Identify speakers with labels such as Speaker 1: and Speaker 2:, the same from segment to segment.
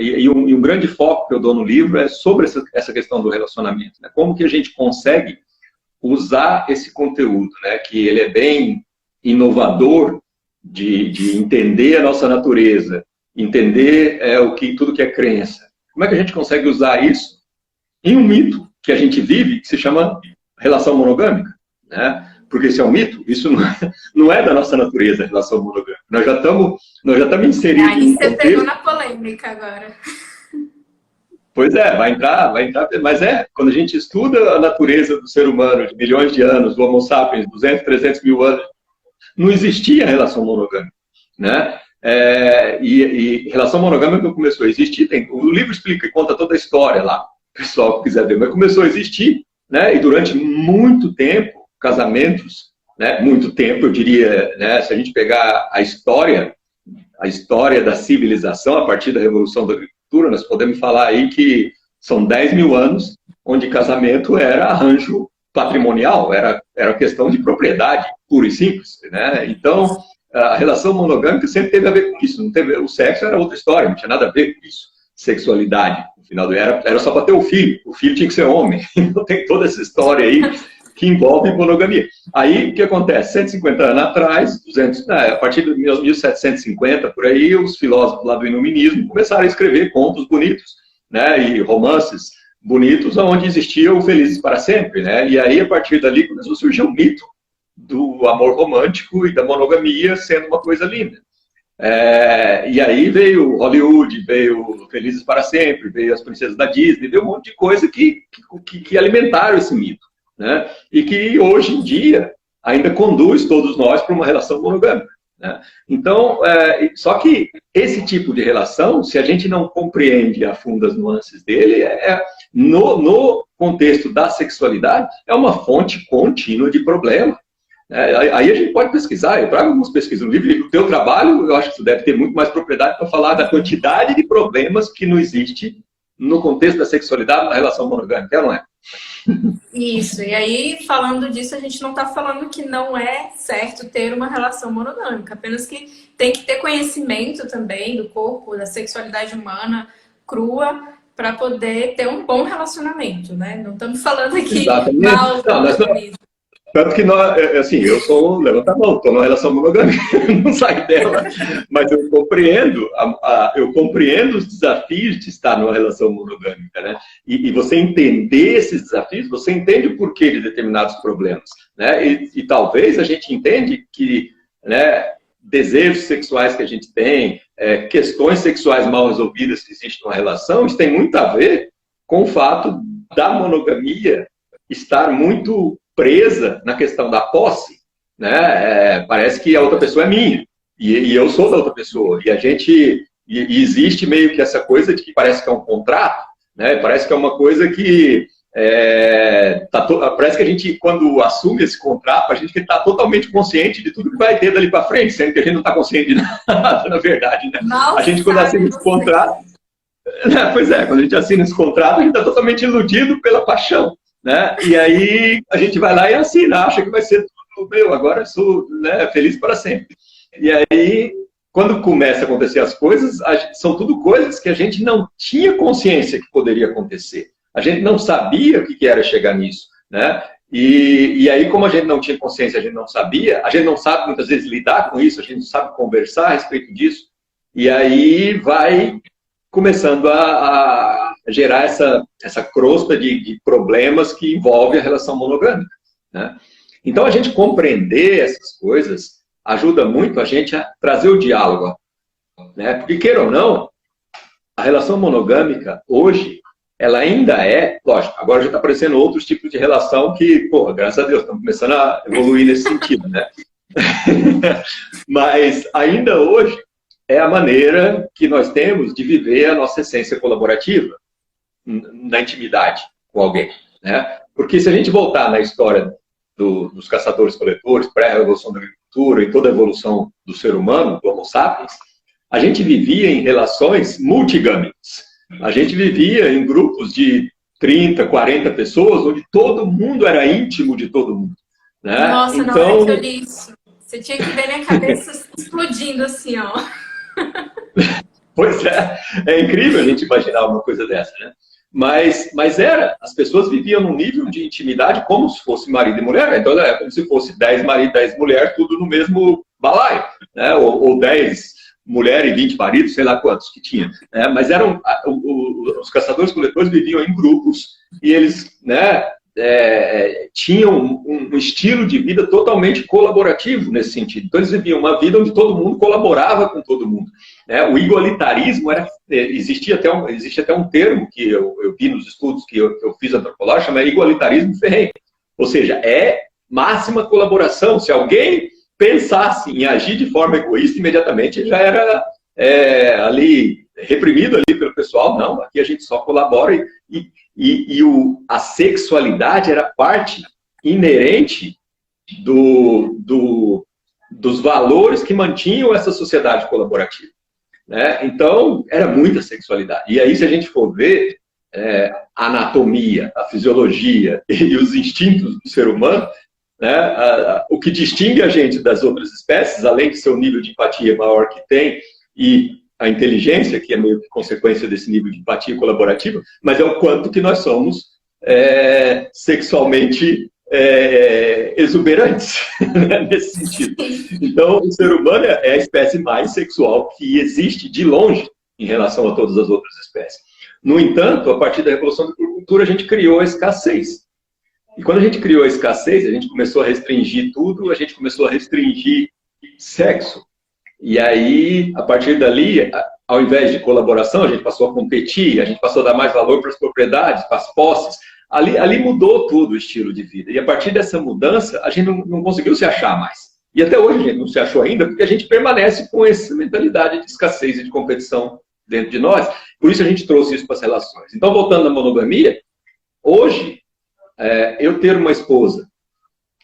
Speaker 1: E um grande foco que eu dou no livro é sobre essa questão do relacionamento, né? Como que a gente consegue usar esse conteúdo, né? Que ele é bem inovador de entender a nossa natureza, entender tudo que é crença. Como é que a gente consegue usar isso em um mito que a gente vive, que se chama relação monogâmica, né? Porque esse é um mito, isso não é da nossa natureza, a relação monogâmica. Nós já estamos inseridos
Speaker 2: em um contexto... Aí você pegou na polêmica agora.
Speaker 1: Pois é, vai entrar, mas quando a gente estuda a natureza do ser humano de milhões de anos, do Homo sapiens, 200, 300 mil anos, não existia relação monogâmica, né? E relação monogâmica começou a existir, o livro explica e conta toda a história lá, o pessoal que quiser ver, mas começou a existir, né? E durante muito tempo, casamentos, né? Muito tempo, eu diria, né? Se a gente pegar a história da civilização, a partir da Revolução da Agricultura, nós podemos falar aí que são 10 mil anos onde casamento era arranjo patrimonial, era questão de propriedade, pura e simples, né? Então, a relação monogâmica sempre teve a ver com isso, não teve, o sexo era outra história, não tinha nada a ver com isso, sexualidade, no final era só para ter o filho tinha que ser homem, então tem toda essa história aí que envolve monogamia. Aí, o que acontece? 150 anos atrás, 200, a partir de 1750, por aí, os filósofos lá do iluminismo começaram a escrever contos bonitos, né, e romances bonitos, onde existia o Felizes para Sempre, né, e aí, a partir dali, começou a surgir o mito do amor romântico e da monogamia sendo uma coisa linda. E aí veio Hollywood, veio Felizes para Sempre, veio as princesas da Disney, veio um monte de coisa que alimentaram esse mito, né? E que hoje em dia ainda conduz todos nós para uma relação monogâmica, né? Então, só que esse tipo de relação, se a gente não compreende a fundo as nuances dele, no contexto da sexualidade, é uma fonte contínua de problema. Aí a gente pode pesquisar, eu trago algumas pesquisas no livro, o teu trabalho, eu acho que tu deve ter muito mais propriedade para falar da quantidade de problemas que não existe no contexto da sexualidade na relação monogâmica, não é?
Speaker 2: Isso, e aí falando disso, a gente não está falando que não é certo ter uma relação monogâmica, apenas que tem que ter conhecimento também do corpo, da sexualidade humana crua, para poder ter um bom relacionamento, né? Não estamos falando aqui mal do monoganismo.
Speaker 1: Tanto que eu sou um levanta-mão, estou numa relação monogâmica, não saio dela, mas eu compreendo os desafios de estar numa relação monogâmica, né? E você entender esses desafios, você entende o porquê de determinados problemas, né? E talvez a gente entende que, né, desejos sexuais que a gente tem, questões sexuais mal resolvidas que existem numa relação, isso tem muito a ver com o fato da monogamia estar muito presa na questão da posse, né? Parece que a outra pessoa é minha e eu sou da outra pessoa, e existe meio que essa coisa de que parece que é um contrato, né? Parece que é uma coisa que parece que a gente, quando assume esse contrato, a gente está totalmente consciente de tudo que vai ter dali para frente, sendo que a gente não está consciente de nada, na verdade, né? A gente, quando assina esse contrato, pois é, quando a gente assina esse contrato, a gente está totalmente iludido pela paixão, né? E aí a gente vai lá e assina, acha que vai ser tudo meu, agora eu sou, né, feliz para sempre. E aí, quando começa a acontecer as coisas, são tudo coisas que a gente não tinha consciência que poderia acontecer. A gente não sabia o que era chegar nisso, né? E aí, como a gente não tinha consciência, a gente não sabia, a gente não sabe muitas vezes lidar com isso, a gente não sabe conversar a respeito disso, e aí vai começando a gerar essa crosta de problemas que envolve a relação monogâmica, né? Então, a gente compreender essas coisas ajuda muito a gente a trazer o diálogo, né? Porque, queira ou não, a relação monogâmica, hoje, ela ainda lógico, agora já está aparecendo outros tipos de relação que, porra, graças a Deus, estamos começando a evoluir nesse sentido, né? Mas, ainda hoje, é a maneira que nós temos de viver a nossa essência colaborativa na intimidade com alguém, né? Porque se a gente voltar na história dos caçadores-coletores, pré-revolução da agricultura e toda a evolução do ser humano, do Homo sapiens, a gente vivia em relações multigâmicas. A gente vivia em grupos de 30, 40 pessoas, onde todo mundo era íntimo de todo mundo, né?
Speaker 2: Nossa,
Speaker 1: então...
Speaker 2: na hora que eu li isso, você tinha que ver minha cabeça explodindo assim, ó.
Speaker 1: Pois é incrível a gente imaginar uma coisa dessa, né? Mas as pessoas viviam num nível de intimidade como se fosse marido e mulher, então é como se fosse 10 maridos, 10 mulheres, tudo no mesmo balaio, né? Ou 10 mulheres e 20 maridos, sei lá quantos que tinha, né? Mas os caçadores-coletores viviam em grupos e eles, né, tinham um estilo de vida totalmente colaborativo nesse sentido. Então eles viviam uma vida onde todo mundo colaborava com todo mundo, né? O igualitarismo existe até um termo que eu vi nos estudos que eu fiz antropológico, chama igualitarismo ferrenho. Ou seja, é máxima colaboração. Se alguém pensasse em agir de forma egoísta, imediatamente já era ali reprimido ali pelo pessoal. Não, aqui a gente só colabora a sexualidade era parte inerente dos valores que mantinham essa sociedade colaborativa, né? Então, era muita sexualidade. E aí, se a gente for ver a anatomia, a fisiologia e os instintos do ser humano, né, o que distingue a gente das outras espécies, além de seu nível de empatia maior que tem e a inteligência, que é meio que consequência desse nível de empatia colaborativa, mas é o quanto que nós somos sexualmente exuberantes, né, nesse sentido. Então, o ser humano é a espécie mais sexual que existe de longe em relação a todas as outras espécies. No entanto, a partir da Revolução da Agricultura, a gente criou a escassez. E quando a gente criou a escassez, a gente começou a restringir tudo, a gente começou a restringir sexo. E aí, a partir dali, ao invés de colaboração, a gente passou a competir, a gente passou a dar mais valor para as propriedades, para as posses. Ali mudou tudo o estilo de vida. E a partir dessa mudança, a gente não conseguiu se achar mais. E até hoje a gente não se achou ainda, porque a gente permanece com essa mentalidade de escassez e de competição dentro de nós. Por isso a gente trouxe isso para as relações. Então, voltando à monogamia, hoje, eu ter uma esposa,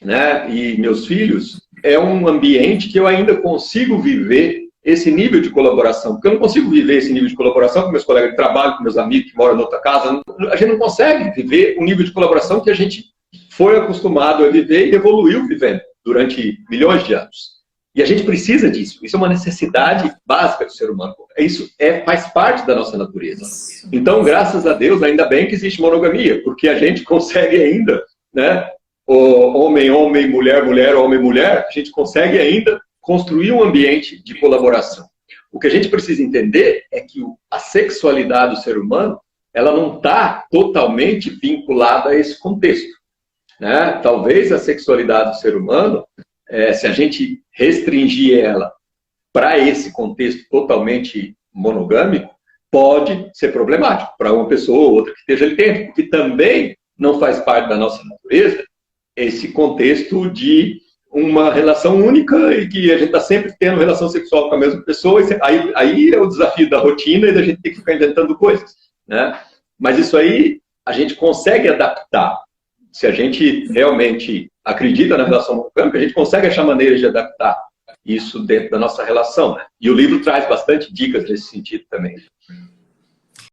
Speaker 1: né, e meus filhos, é um ambiente que eu ainda consigo viver esse nível de colaboração. Porque eu não consigo viver esse nível de colaboração com meus colegas de trabalho, com meus amigos que moram em outra casa. A gente não consegue viver o nível de colaboração que a gente foi acostumado a viver e evoluiu vivendo durante milhões de anos. E a gente precisa disso. Isso é uma necessidade básica do ser humano. Isso faz parte da nossa natureza. Então, graças a Deus, ainda bem que existe monogamia, porque a gente consegue ainda, né, homem, homem, mulher, mulher, homem, mulher, a gente consegue ainda construir um ambiente de colaboração. O que a gente precisa entender é que a sexualidade do ser humano, ela não está totalmente vinculada a esse contexto, né? Talvez a sexualidade do ser humano, se a gente restringir ela para esse contexto totalmente monogâmico, pode ser problemático para uma pessoa ou outra que esteja ali dentro, porque também não faz parte da nossa natureza esse contexto de uma relação única e que a gente está sempre tendo relação sexual com a mesma pessoa. Aí é o desafio da rotina e da gente ter que ficar inventando coisas, né? Mas isso aí a gente consegue adaptar. Se a gente realmente acredita na relação monogâmica, a gente consegue achar maneiras de adaptar isso dentro da nossa relação, né? E o livro traz bastante dicas nesse sentido também.